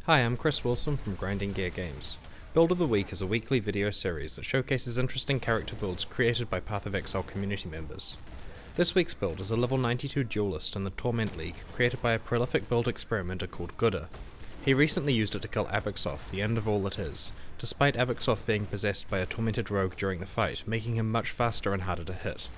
Hi, I'm Chris Wilson from Grinding Gear Games. Build of the Week is a weekly video series that showcases interesting character builds created by Path of Exile community members. This week's build is a level 92 Duelist in the Torment League, created by a prolific build experimenter called Ghudda. He recently used it to kill Abixoth, the end of all that is, despite Abixoth being possessed by a tormented rogue during the fight, making him much faster and harder to hit.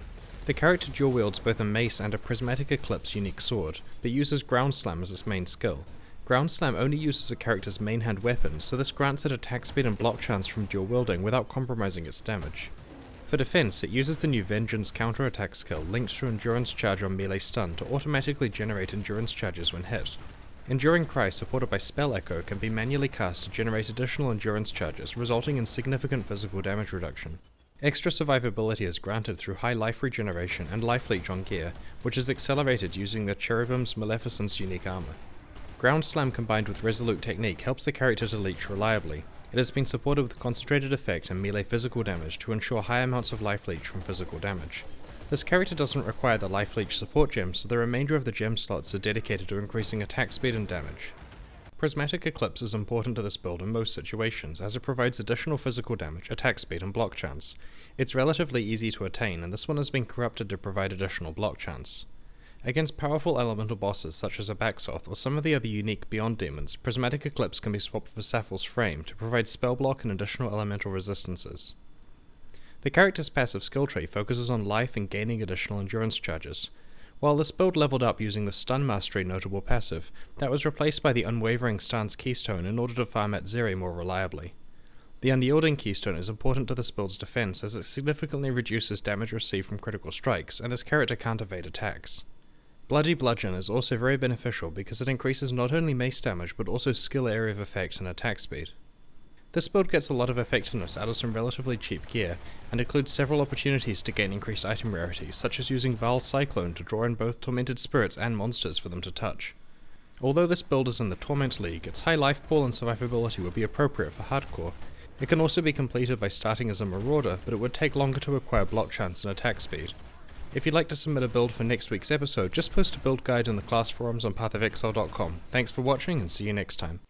The character dual wields both a mace and a Prismatic Eclipse unique sword, but uses Ground Slam as its main skill. Ground Slam only uses a character's main hand weapon, so this grants it attack speed and block chance from dual wielding without compromising its damage. For defense, it uses the new Vengeance counter-attack skill linked to Endurance Charge on melee stun to automatically generate Endurance Charges when hit. Enduring Cry, supported by Spell Echo, can be manually cast to generate additional Endurance Charges, resulting in significant physical damage reduction. Extra survivability is granted through high life regeneration and life leech on gear, which is accelerated using the Cherubim's Maleficence unique armor. Ground Slam combined with Resolute Technique helps the character to leech reliably. It has been supported with concentrated effect and melee physical damage to ensure high amounts of life leech from physical damage. This character doesn't require the life leech support gem, so the remainder of the gem slots are dedicated to increasing attack speed and damage. Prismatic Eclipse is important to this build in most situations, as it provides additional physical damage, attack speed, and block chance. It's relatively easy to attain, and this one has been corrupted to provide additional block chance. Against powerful elemental bosses such as Abixoth or some of the other unique Beyond demons, Prismatic Eclipse can be swapped for Sapphire's Frame to provide spell block and additional elemental resistances. The character's passive skill tree focuses on life and gaining additional endurance charges. While this build leveled up using the Stun Mastery notable passive, that was replaced by the Unwavering Stance Keystone in order to farm at Zeri more reliably. The Unyielding Keystone is important to this build's defense as it significantly reduces damage received from critical strikes, and this character can't evade attacks. Bloody Bludgeon is also very beneficial because it increases not only mace damage but also skill area of effect and attack speed. This build gets a lot of effectiveness out of some relatively cheap gear, and includes several opportunities to gain increased item rarity, such as using Val's Cyclone to draw in both tormented spirits and monsters for them to touch. Although this build is in the Torment League, its high life pool and survivability would be appropriate for hardcore. It can also be completed by starting as a Marauder, but it would take longer to acquire block chance and attack speed. If you'd like to submit a build for next week's episode, just post a build guide in the class forums on pathofexile.com. Thanks for watching and see you next time.